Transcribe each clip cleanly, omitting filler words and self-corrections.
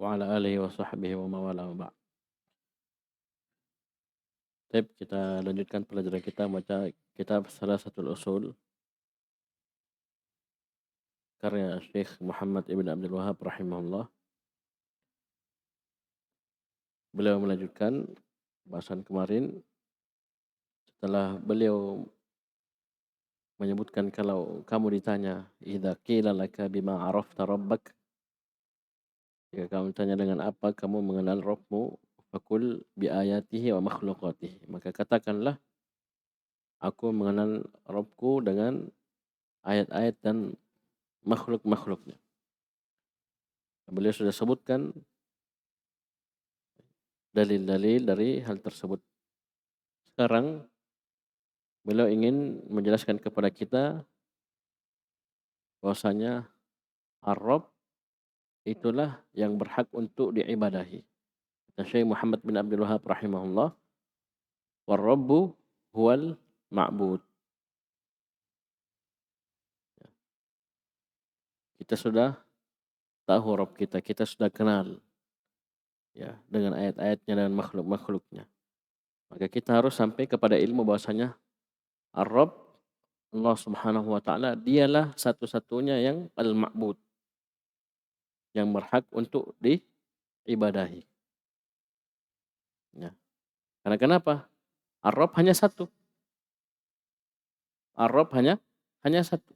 wa ala alihi wa sahbihi wa mawala wa ba'd. Baik, kita lanjutkan pelajaran kita baca kitab Salasatul Usul karya Syekh Muhammad Ibn Abdul Wahab rahimahullah. Beliau melanjutkan bahasan kemarin setelah beliau menyebutkan kalau kamu ditanya idza qila laka bima arafta rabbak, jika kamu ditanya dengan apa kamu mengenal Rabbmu, fakul bi ayatihi wa makhluqatihi, maka katakanlah aku mengenal Rabbku dengan ayat-ayat dan makhluk-makhluknya. Beliau sudah sebutkan dalil-dalil dari hal tersebut. Sekarang beliau ingin menjelaskan kepada kita bahwasanya Ar-Rabb itulah yang berhak untuk diibadahi. Kata Syekh Muhammad bin Abdul Wahab rahimahullah, "War-Rabbu huwal ma'bud." Kita sudah tahu Rabb kita sudah kenal ya dengan ayat-ayatnya dan makhluk-makhluknya. Maka kita harus sampai kepada ilmu bahwasanya Ar-Rabb Allah Subhanahu wa taala dialah satu-satunya yang al-ma'bud, yang berhak untuk diibadahi. Ya. Karena kenapa? Ar-Rabb hanya satu. Ar-Rabb hanya satu.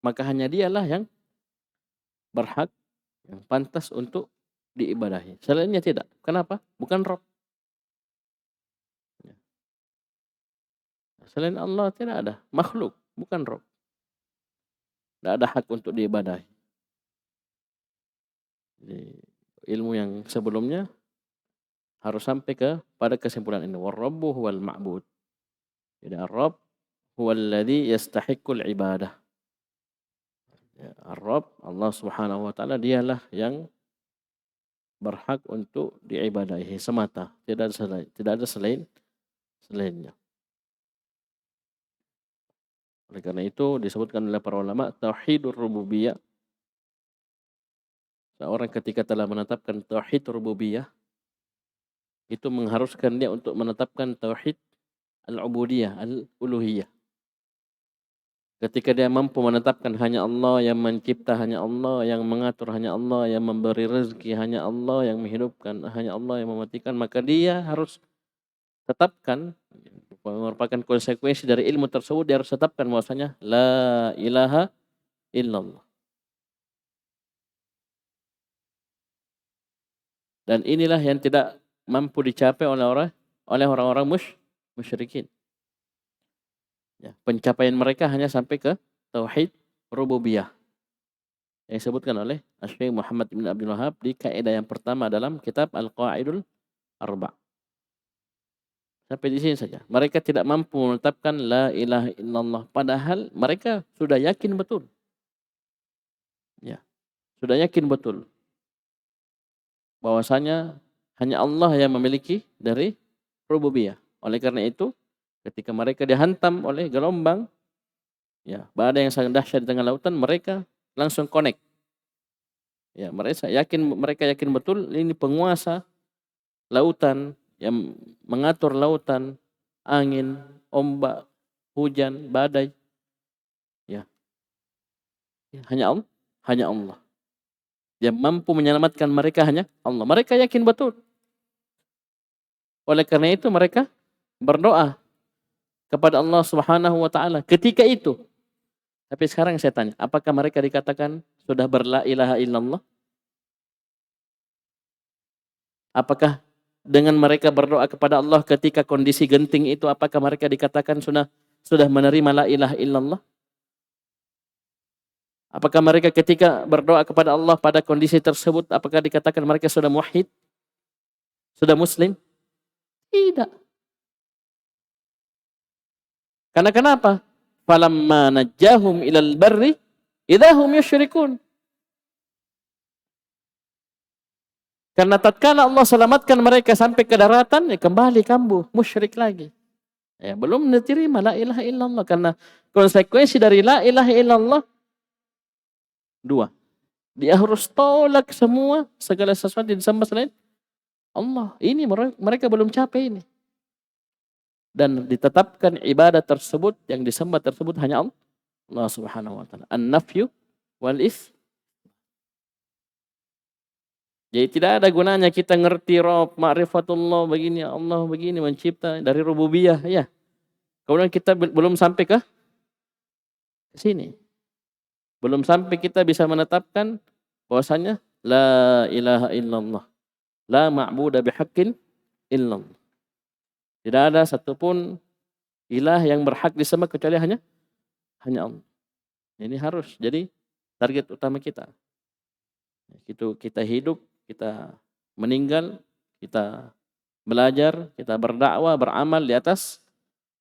Maka hanya dialah yang berhak, yang pantas untuk diibadahi. Selainnya tidak. Kenapa? Bukan Rabb. Ya. Selain Allah tidak ada makhluk, bukan Rabb. Tidak ada hak untuk diibadahi. Jadi, ilmu yang sebelumnya harus sampai pada kesimpulan ini. War-Rabbu huwal ma'bud. Jadi Ar-Rabb huwal ladzi yastahiqqul ibadah. Ya, Ar-Rabb Allah Subhanahu wa taala dialah yang berhak untuk diibadahi semata, tidak ada selainnya. Oleh karena itu disebutkan oleh para ulama tauhidur rububiyah. Seorang ketika telah menetapkan tauhid rububiyah, itu mengharuskan dia untuk menetapkan tauhid al-ubudiyah, al-uluhiyah. Ketika dia mampu menetapkan hanya Allah yang mencipta, hanya Allah yang mengatur, hanya Allah yang memberi rezeki, hanya Allah yang menghidupkan, hanya Allah yang mematikan, maka dia harus tetapkan, merupakan konsekuensi dari ilmu tersebut, dia harus tetapkan bahwasanya la ilaha illallah. Dan inilah yang tidak mampu dicapai oleh orang-orang musyrikin. Ya, pencapaian mereka hanya sampai ke tauhid rububiyah yang disebutkan oleh Syekh Muhammad bin Abdul Wahab di kaidah yang pertama dalam kitab Al-Qawaidul Arba'. Sampai di sini saja. Mereka tidak mampu menetapkan la ilaha illallah, padahal mereka sudah yakin betul. Ya, sudah yakin betul bahwasanya hanya Allah yang memiliki dari rububiyah. Oleh karena itu, ketika mereka dihantam oleh gelombang, ya, badai yang sangat dahsyat di tengah lautan, mereka langsung connect. Ya, mereka yakin betul ini penguasa lautan yang mengatur lautan, angin, ombak, hujan, badai. Ya. Hanya Allah. Yang mampu menyelamatkan mereka hanya Allah. Mereka yakin betul. Oleh karena itu mereka berdoa kepada Allah Subhanahu wa taala ketika itu. Tapi sekarang saya tanya, apakah mereka dikatakan sudah berla ilaha illallah? Apakah dengan mereka berdoa kepada Allah ketika kondisi genting itu, apakah mereka dikatakan sudah menerima la ilaha illallah? Apakah mereka ketika berdoa kepada Allah pada kondisi tersebut, apakah dikatakan mereka sudah muwahhid? Sudah muslim? Tidak. Karena kenapa? Falamma najjahum ilal barri idahum yusyrikun. Karena tatkala Allah selamatkan mereka sampai ke daratan, ya kembali kambuh, musyrik lagi. Ya, belum diterima la ilaha illallah, karena konsekuensi dari la ilaha illallah dua. Dia harus tolak semua segala sesuatu yang disembah selain Allah. Ini mereka belum capai ini. Dan ditetapkan ibadah tersebut yang disembah tersebut hanya Allah Subhanahu wa taala. An-nafyu wal is. Jadi tidak ada gunanya kita ngerti Rabb, ma'rifatullah begini, Allah begini mencipta dari rububiyah ya. Kemudian kita belum sampai ke sini. Belum sampai kita bisa menetapkan bahwasanya la ilaha illallah, la ma'budu bihaqqin illallah. Tidak ada satupun ilah yang berhak disembah kecuali hanya Allah. Ini harus jadi target utama kita. Itu kita hidup, kita meninggal, kita belajar, kita berdakwah, beramal di atas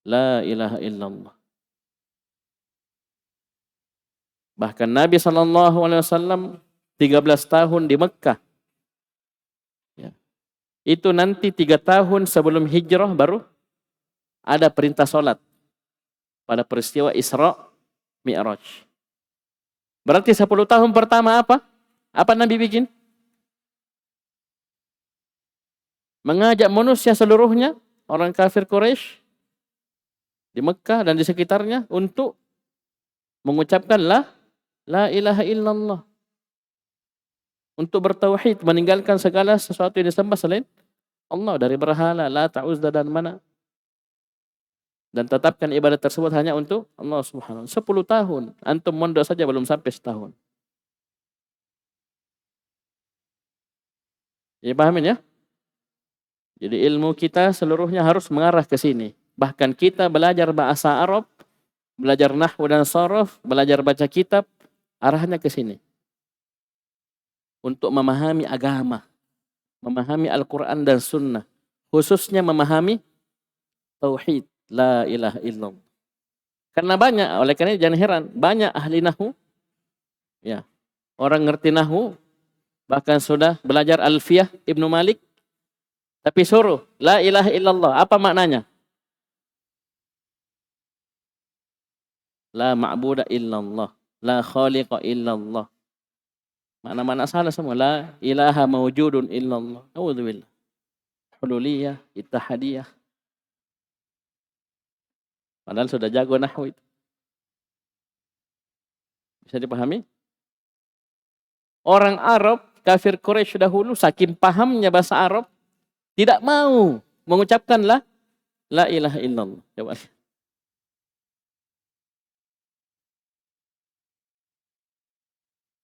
la ilaha illallah. Bahkan Nabi SAW 13 tahun di Mekkah. Ya. Itu nanti 3 tahun sebelum hijrah baru ada perintah sholat pada peristiwa Isra Mi'raj. Berarti 10 tahun pertama apa? Apa Nabi bikin? Mengajak manusia seluruhnya, orang kafir Quraisy di Mekkah dan di sekitarnya untuk mengucapkan la ilaha illallah. Untuk bertauhid, meninggalkan segala sesuatu yang disembah selain Allah dari berhala, Lata, Uzza dan Mana. Dan tetapkan ibadah tersebut hanya untuk Allah Subhanahu wa taala. 10 tahun. Antum mondok saja belum sampai setahun. Ya pahamin ya? Jadi ilmu kita seluruhnya harus mengarah ke sini. Bahkan kita belajar bahasa Arab, belajar nahwu dan sharaf, belajar baca kitab, arahnya ke sini. Untuk memahami agama, memahami Al-Quran dan Sunnah. Khususnya memahami tauhid, la ilaha illallah. Karena banyak, oleh karena jangan heran, banyak ahli nahwu, ya, orang ngerti nahwu, bahkan sudah belajar Alfiyah Ibnu Malik, tapi suruh la ilaha illallah, apa maknanya? La ma'buda illallah, la khaliqa illallah. Mana-mana salah semua. La ilaha mawjudun illallah. A'udzubillah. Hululiyah, ittihadiyah. Padahal sudah jago nahwu itu. Bisa dipahami? Orang Arab, kafir Quraisy dahulu, saking pahamnya bahasa Arab, tidak mau mengucapkan la ilaha illallah. Coba.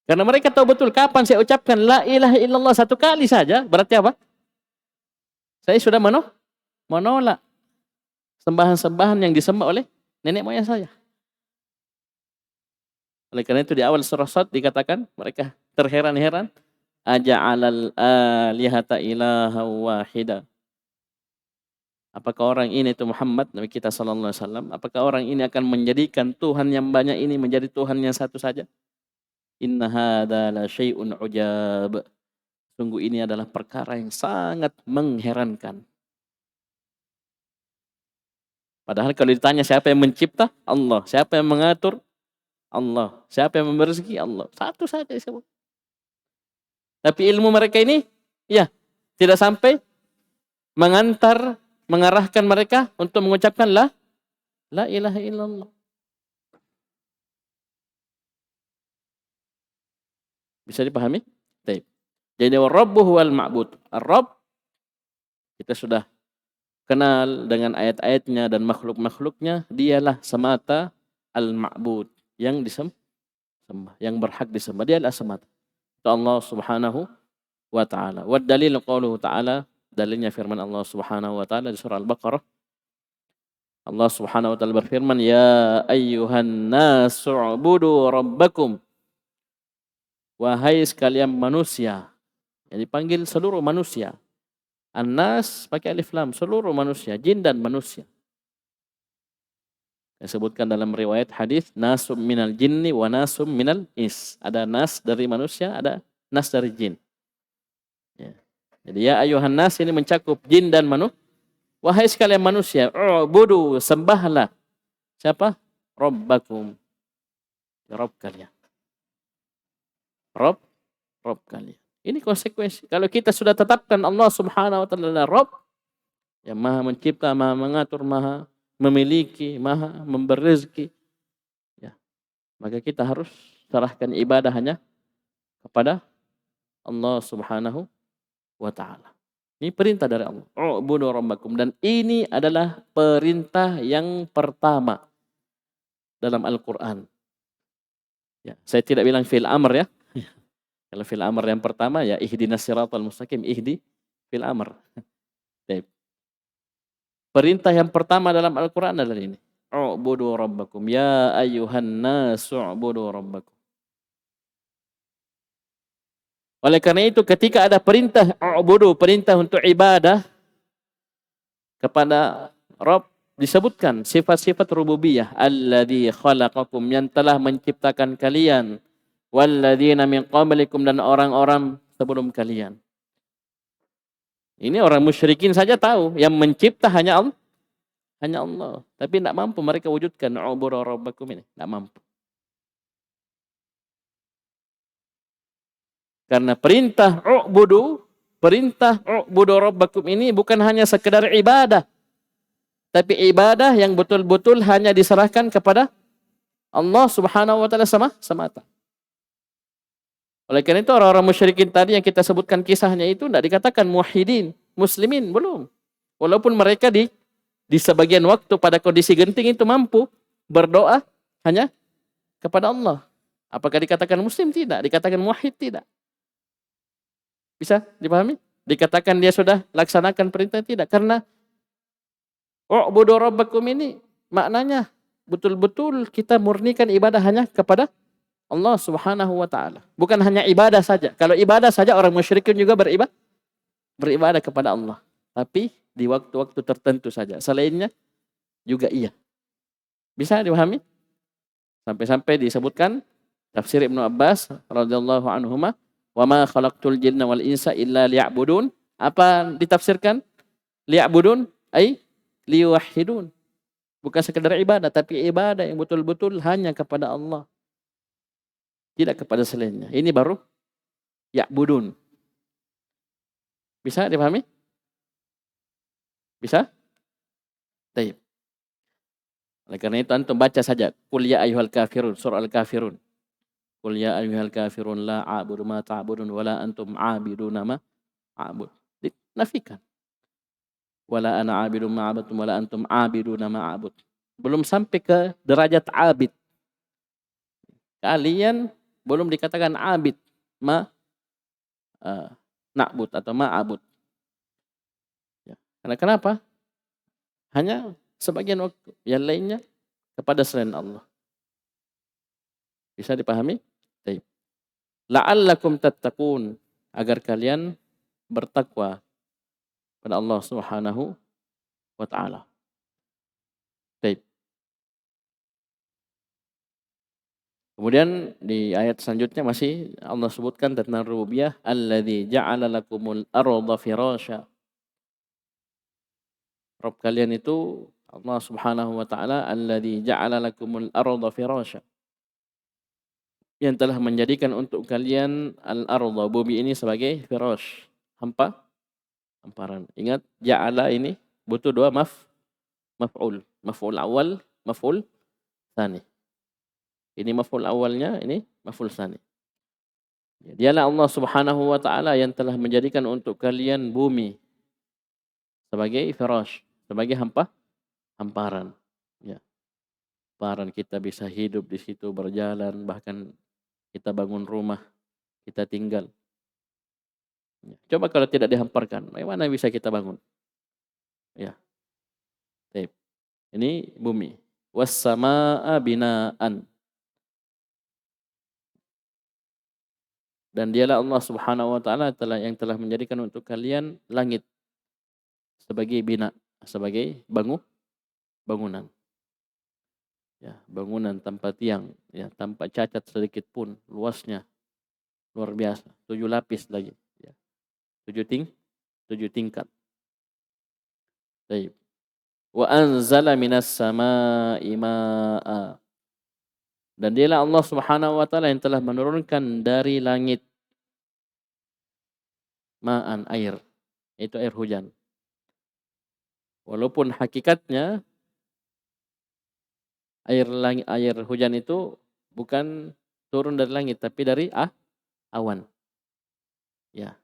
Karena mereka tahu betul kapan saya ucapkan la ilaha illallah satu kali saja, berarti apa? Saya sudah menolak sembahan-sembahan yang disembah oleh nenek moyang saya. Oleh karena itu di awal surah Sad dikatakan mereka terheran-heran, aja'alal alihata ilaha wahida. Apakah orang ini itu Muhammad Nabi kita sallallahu alaihi wasallam, apakah orang ini akan menjadikan Tuhan yang banyak ini menjadi Tuhan yang satu saja? Inna hadza la syai'un ujab. Sungguh ini adalah perkara yang sangat mengherankan. Padahal kalau ditanya siapa yang mencipta? Allah. Siapa yang mengatur? Allah. Siapa yang memberi rezeki? Allah. Satu saja disebut. Tapi ilmu mereka ini ya tidak sampai mengarahkan mereka untuk mengucapkan la ilaha illallah. Bisa dipahami? Baik. Jadi Rabbuhu wal ma'bud. Ar-Rabb kita sudah kenal dengan ayat-ayatnya dan makhluk-makhluknya, dialah semata al-ma'bud yang disembah, yang berhak disembah, dialah semata. Itu Allah Subhanahu wa taala. Wa dalil qauluhu ta'ala, dalilnya firman Allah Subhanahu wa taala di surah Al-Baqarah. Allah Subhanahu wa taala berfirman, ya ayyuhan nasu ubudu rabbakum. Wahai sekalian manusia. Yang dipanggil seluruh manusia. An-nas pakai alif lam, seluruh manusia, jin dan manusia. Disebutkan dalam riwayat hadis, nasum minal jinni wa nasum minal ins. Ada nas dari manusia, ada nas dari jin. Ya. Jadi ya ayuhan nas ini mencakup jin dan manusia. Wahai sekalian manusia, ubudu, sembahlah. Siapa? Rabbakum. Rabb kalian. Rabb Rabb kalian. Ini konsekuensi. Kalau kita sudah tetapkan Allah Subhanahu wa taala adalah Rabb, yang Maha mencipta, Maha mengatur, Maha memiliki, Maha memberi rezeki, ya, maka kita harus serahkan ibadah hanya kepada Allah Subhanahu wa taala. Ini perintah dari Allah. U'budu rabbakum, dan ini adalah perintah yang pertama dalam Al-Qur'an. Ya, saya tidak bilang fil amr ya. Kalau fil amr yang pertama ya ihdinas siratal mustaqim, ihdi fil amr. Baik. Perintah yang pertama dalam Al-Qur'an adalah ini. U'budu rabbakum ya ayyuhan nas u'budu rabbakum. Oleh karena itu ketika ada perintah u'budu, perintah untuk ibadah kepada Rabb, disebutkan sifat-sifat rububiyah. Alladzi khalaqakum, yang telah menciptakan kalian. Walladzina min qablikum, dan orang-orang sebelum kalian. Ini orang musyrikin saja tahu yang mencipta hanya Allah. Hanya Allah. Tapi tidak mampu mereka wujudkan u'budu rabbakum ini. Tidak mampu. Karena perintah u'budu rabbakum ini bukan hanya sekedar ibadah. Tapi ibadah yang betul-betul hanya diserahkan kepada Allah Subhanahu wa taala semata. Oleh karena itu orang-orang musyrikin tadi yang kita sebutkan kisahnya itu tidak dikatakan muwahhidin, muslimin, belum. Walaupun mereka di sebagian waktu pada kondisi genting itu mampu berdoa hanya kepada Allah. Apakah dikatakan muslim? Tidak. Dikatakan muwahhid? Tidak. Bisa dipahami? Dikatakan dia sudah laksanakan perintah? Tidak. Karena u'budu rabbakum ini maknanya betul-betul kita murnikan ibadah hanya kepada Allah Subhanahu wa taala. Bukan hanya ibadah saja. Kalau ibadah saja orang musyrikin juga beribadah kepada Allah. Tapi di waktu-waktu tertentu saja. Selainnya juga iya. Bisa dipahami? Sampai-sampai disebutkan tafsir Ibnu Abbas radhiyallahu anhuma, wa ma khalaqtul jinna wal insa illa liya'budun. Apa ditafsirkan? Liya'budun ay liyuwahhidun. Bukan sekedar ibadah, tapi ibadah yang betul-betul hanya kepada Allah. Tidak kepada selainnya. Ini baru ya'budun. Bisa dipahami? Bisa? Baik. Oleh karena itu antum baca saja qul ya ayyuhal kafirun, surah Al-Kafirun. Qul ya ayyuhal kafirun la a'budu ma ta'budun wa la antum 'abiduna ma a'bud. Dinafikan. Wala ana 'abidun ma 'abadtum wa la antum 'abiduna ma a'bud. Belum sampai ke derajat abid. Kalian belum dikatakan abid, na'bud atau ma'abud. Ya. Karena kenapa? Hanya sebagian waktu, yang lainnya kepada selain Allah. Bisa dipahami? Baik. La'allakum tattaqun, agar kalian bertakwa pada Allah Subhanahu wa taala. Baik. Kemudian di ayat selanjutnya masih Allah sebutkan tentang rububiyah, alladzi ja'ala lakumul arda firasya. Rabb kalian itu Allah Subhanahu wa taala, alladzi ja'ala lakumul arda firasya. Yang telah menjadikan untuk kalian al-arda, bumi ini sebagai firash, hamparan. Ingat ja'ala ini butuh dua maf'ul. Maf'ul awal, maf'ul tsani. Ini maf'ul awalnya, ini maf'ul tsani. Dialah Allah Subhanahu wa taala yang telah menjadikan untuk kalian bumi sebagai firash, sebagai hamparan. Ya. Hamparan kita bisa hidup di situ, berjalan, bahkan kita bangun rumah, kita tinggal. Ya. Coba kalau tidak dihamparkan, bagaimana bisa kita bangun? Ya. Baik. Ini bumi. Was-samaa'a binaan. Dan dialah Allah Subhanahu wa taala yang telah menjadikan untuk kalian langit sebagai bina, sebagai bangunan. Ya, bangunan tanpa tiang, ya, tanpa cacat sedikit pun, luasnya luar biasa, 7 lapis lagi, ya. 7 tingkat. Baik. Wa anzala minas samaa'i maa'a. Dan dialah Allah Subhanahu wa taala yang telah menurunkan dari langit ma'an, air. Itu air hujan. Walaupun hakikatnya air hujan itu bukan turun dari langit tapi dari awan. Ya.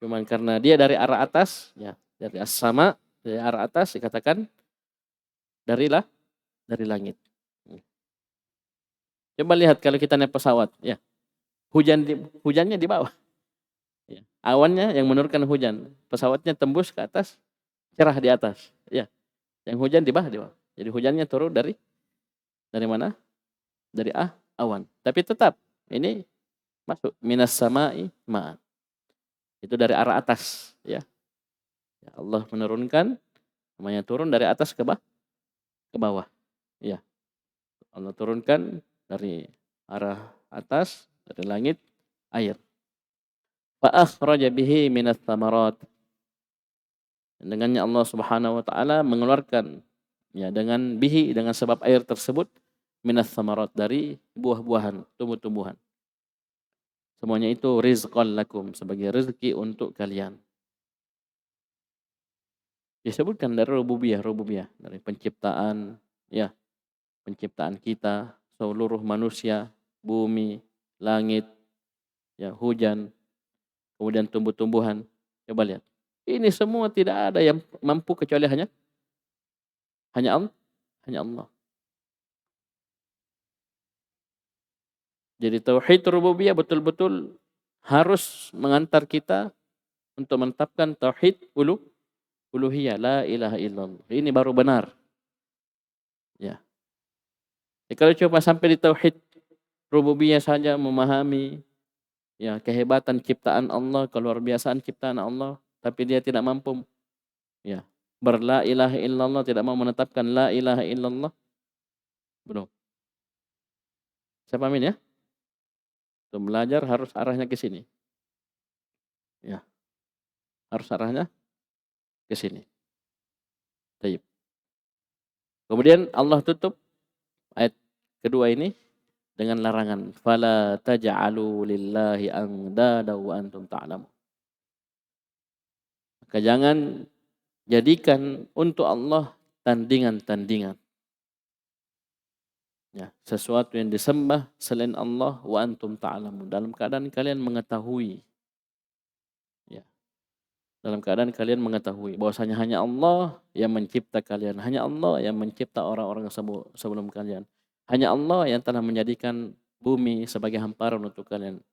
Cuman karena dia dari arah atas, ya, dari as-sama, dari arah atas dikatakan dari langit. Coba lihat kalau kita naik pesawat, ya. Hujannya di bawah. Ya. Awannya yang menurunkan hujan. Pesawatnya tembus ke atas, cerah di atas. Ya. Yang hujan di bawah. Jadi hujannya turun dari mana? Dari awan. Tapi tetap ini masuk minas sama'i ma'an. Itu dari arah atas, ya. Ya, Allah menurunkan, namanya turun dari atas ke bawah. Ya. Allah turunkan dari arah atas, dari langit, air. Fa akhraja bihi minas tsamarat. Dengannya Allah Subhanahu wa taala mengeluarkan, ya, dengan sebab air tersebut, minas tsamarat, dari buah-buahan, tumbuh-tumbuhan. Semuanya itu rizqan lakum, sebagai rezeki untuk kalian. Disebutkan dari rububiyah, dari penciptaan, ya, penciptaan kita, seluruh manusia, bumi, langit, ya, hujan, kemudian tumbuh-tumbuhan. Coba lihat. Ini semua tidak ada yang mampu kecuali hanya Allah. Jadi tauhid rububiyah betul-betul harus mengantar kita untuk menetapkan tauhid uluhiyah, la ilaha illallah. Ini baru benar. Ya. Kalau coba sampai di tauhid rububiyah saja memahami, ya, kehebatan ciptaan Allah, keluar biasaan ciptaan Allah, tapi dia tidak mampu, ya, berla ilaha illallah, tidak mau menetapkan la ilaha illallah, belum. Saya pahamin, ya. Untuk belajar harus arahnya ke sini. Ya, harus arahnya ke sini. Baik. Kemudian Allah tutup ayat kedua ini dengan larangan, fala taj'alu lillahi andada wa antum ta'lamun. Maka jangan jadikan untuk Allah tandingan-tandingan. Ya, sesuatu yang disembah selain Allah, wa antum ta'lamun, dalam keadaan kalian mengetahui. Ya, dalam keadaan kalian mengetahui bahwasanya hanya Allah yang mencipta kalian, hanya Allah yang mencipta orang-orang sebelum kalian. Hanya Allah yang telah menjadikan bumi sebagai hamparan untuk kalian.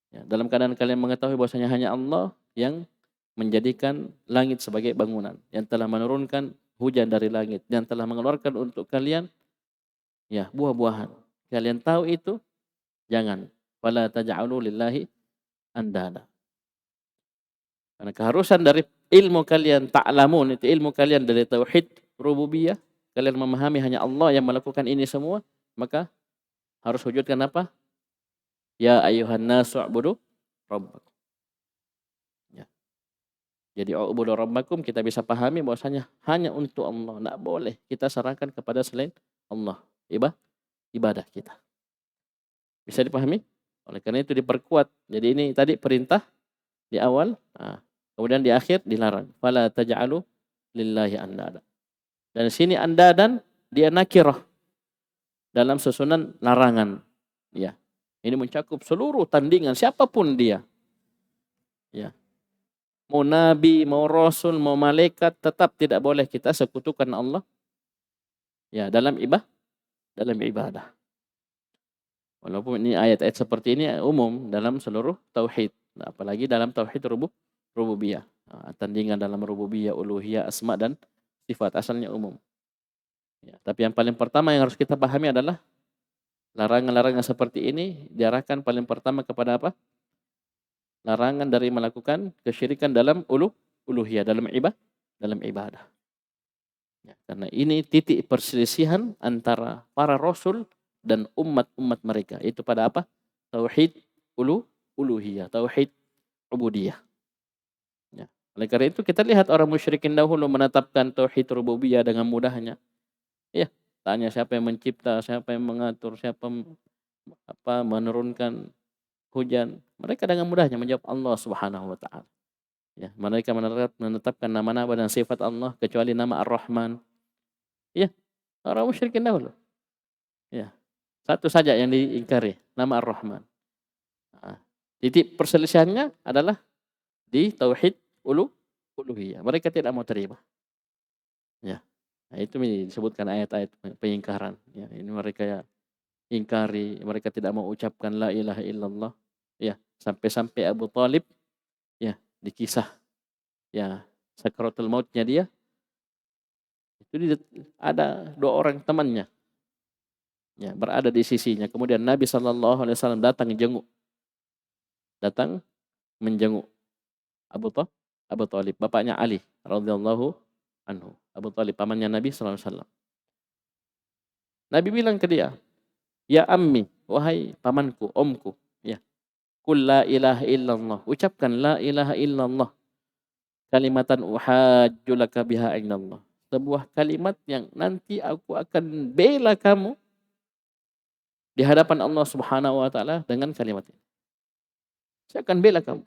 Ya, dalam keadaan kalian mengetahui bahwasanya hanya Allah yang menjadikan langit sebagai bangunan, yang telah menurunkan hujan dari langit, yang telah mengeluarkan untuk kalian, ya, buah-buahan. Kalian tahu itu, jangan. Wala taj'alu lillahi andada. Karena keharusan dari ilmu kalian, ta'lamun, itu ilmu kalian dari tauhid rububiyah, kalian memahami hanya Allah yang melakukan ini semua, maka harus wujudkan apa? Ya ayyuhan nasu u'budu rabbakum. Ya. Jadi u'budu rabbakum kita bisa pahami bahwasanya hanya untuk Allah, enggak boleh kita serahkan kepada selain Allah ibadah kita. Bisa dipahami? Oleh karena itu diperkuat. Jadi ini tadi perintah di awal, kemudian di akhir dilarang. Fala taj'alu lillahi andada. Dan di sini andadan dia nakirah dalam susunan larangan. Ya. Ini mencakup seluruh tandingan siapapun dia. Ya. Mau nabi, mau rasul, mau malaikat, tetap tidak boleh kita sekutukan Allah, ya, dalam ibadah. Walaupun ini ayat-ayat seperti ini umum dalam seluruh tauhid, apalagi dalam tauhid rububiyah. Tandingan dalam rububiyah, uluhiyah, asma dan sifat asalnya umum. Ya, tapi yang paling pertama yang harus kita pahami adalah larangan-larangan seperti ini diarahkan paling pertama kepada apa? Larangan dari melakukan kesyirikan dalam uluhiyah, dalam ibadah. Ya, karena ini titik perselisihan antara para rasul dan umat-umat mereka. Itu pada apa? Tauhid uluhiyah, tauhid ubudiyah. Ya. Oleh karena itu kita lihat orang musyrikin dahulu menetapkan tauhid rububiyah dengan mudahnya. Ya, tanya siapa yang mencipta, siapa yang mengatur, siapa menurunkan. hujan. Mereka dengan mudahnya menjawab Allah Subhanahu wa taala. Ya, mereka menetapkan nama-nama dan sifat Allah kecuali nama Ar-Rahman. Ya, orang musyrikin dahulu. Ya, satu saja yang diingkari, nama Ar-Rahman. Nah, titik perselisihannya adalah di tauhid uluhiyah. Mereka tidak mau terima. Ya. Nah, itu disebutkan ayat-ayat pengingkaran. Ya, ini mereka ya ingkari, mereka tidak mau ucapkan la ilaha illallah. Ya, sampai-sampai Abu Talib ya dikisah ya sakaratul mautnya dia itu ada dua orang temannya ya berada di sisinya. Kemudian Nabi SAW datang menjenguk Abu Talib, bapaknya Ali radhiyallahu anhu. Abu Talib pamannya Nabi SAW. Nabi bilang ke dia, ya ammi, wahai pamanku, omku, ya, qul la ilaha illallah, ucapkan la ilaha illallah, kalimatan uhajju laka biha indallah. Sebuah kalimat yang nanti aku akan bela kamu di hadapan Allah Subhanahu wa taala dengan kalimat ini. Saya akan bela kamu.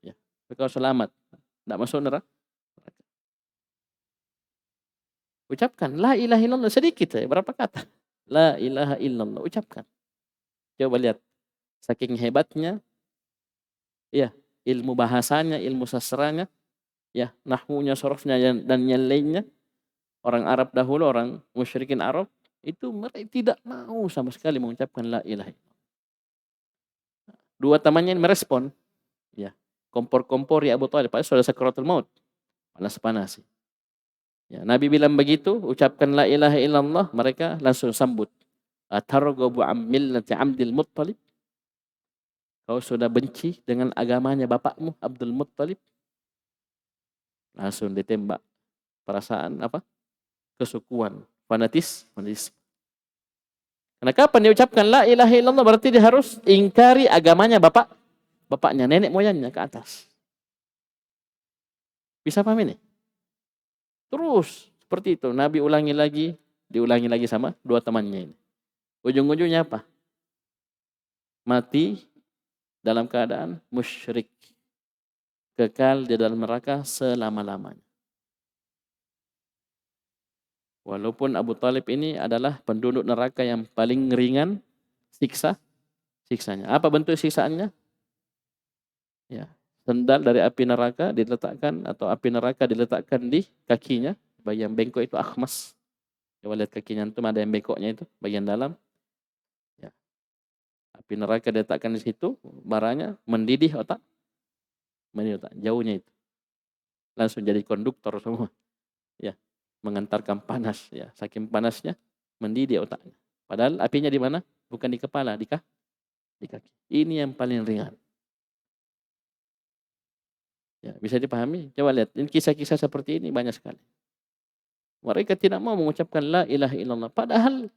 Ya, kau selamat, tidak masuk neraka. Ucapkan la ilaha illallah sedikit saja, berapa kata? La ilaha illallah, ucapkan. Coba lihat saking hebatnya ya ilmu bahasanya, ilmu sastranya, ya nahwunya, sorofnya dan yang lainnya. Orang Arab dahulu, orang musyrikin Arab itu mereka tidak mau sama sekali mengucapkan la ilaha illallah. Dua temannya merespon, ya kompor-kompor ya Abu Thalib, padahal sudah sakaratul maut, panas-panas. Ya, Nabi bilang begitu, ucapkan la ilaha illallah, mereka langsung sambut. Atarghabu am millati Abdul Muttalib? Kau sudah benci dengan agamanya bapakmu Abdul Muttalib? Langsung ditembak perasaan apa? Kesukuan, fanatis. Karena kapan dia ucapkan la ilaha illallah berarti dia harus ingkari agamanya bapaknya, nenek moyangnya ke atas. Bisa paham ini? Terus seperti itu, Nabi diulangi lagi sama dua temannya ini. Ujung-ujungnya apa? Mati dalam keadaan musyrik. Kekal di dalam neraka selama-lamanya. Walaupun Abu Talib ini adalah penduduk neraka yang paling ringan siksanya. Apa bentuk siksaannya? Ya, sendal dari api neraka diletakkan atau api neraka diletakkan di kakinya. Bagian bengkok itu akhmas. Coba lihat kakinya itu ada yang bengkoknya itu bagian dalam. Ya. Api neraka diletakkan di situ, baranya mendidih otak. Jauhnya itu. Langsung jadi konduktor semua. Ya, mengantarkan panas ya, saking panasnya mendidih otaknya. Padahal apinya di mana? Bukan di kepala, di kaki. Ini yang paling ringan. Ya, bisa dipahami? Coba lihat, ini kisah-kisah seperti ini banyak sekali. Mereka tidak mau mengucapkan la ilaha illallah. Padahal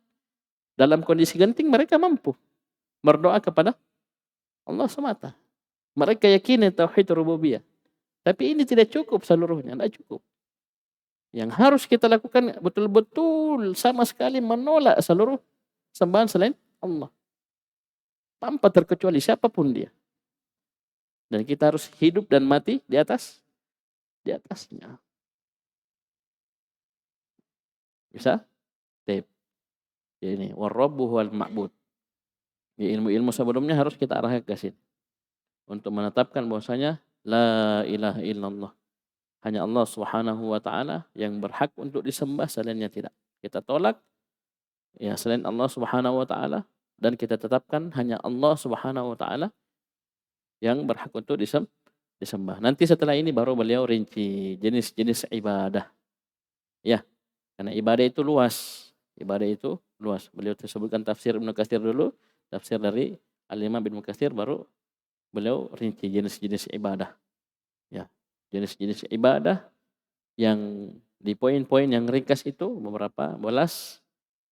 dalam kondisi genting mereka mampu berdoa kepada Allah semata. Mereka yakini tauhid rububiyah. Tapi ini tidak cukup seluruhnya, tidak cukup. Yang harus kita lakukan betul-betul sama sekali menolak seluruh sembahan selain Allah. Tanpa terkecuali siapapun dia. Dan kita harus hidup dan mati di atasnya. Bisa? Tip. Ini warabbu wal ma'bud. Ya, ilmu-ilmu sebelumnya harus kita arahkan ke sini. Untuk menetapkan bahwasanya la ilaha illallah. Hanya Allah Subhanahu wa taala yang berhak untuk disembah, selainnya tidak. Kita tolak ya selain Allah Subhanahu wa taala dan kita tetapkan hanya Allah Subhanahu wa taala yang berhak untuk disembah. Nanti setelah ini baru beliau rinci jenis-jenis ibadah. Ya, karena ibadah itu luas. Ibadah itu luas. Beliau sebutkan tafsir Ibnu Katsir dulu, tafsir dari Al-Imam Ibnu Katsir, baru beliau rinci jenis-jenis ibadah. Ya, jenis-jenis ibadah yang di poin-poin yang ringkas itu beberapa belas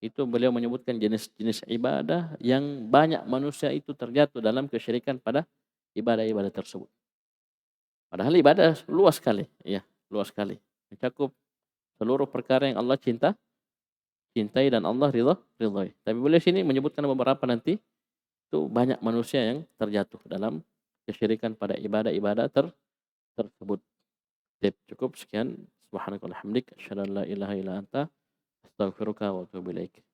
itu beliau menyebutkan jenis-jenis ibadah yang banyak manusia itu terjatuh dalam kesyirikan pada ibadah-ibadah tersebut. Padahal ibadah luas sekali, ya, luas sekali. Mencakup seluruh perkara yang Allah cintai dan Allah ridhoi. Tapi beliau sini menyebutkan beberapa nanti itu banyak manusia yang terjatuh dalam kesyirikan pada ibadah-ibadah tersebut. Cukup sekian. Subhanakallahumma hamdik, asyhadu an la ilaha illa anta, astaghfiruka wa atubu ilaik.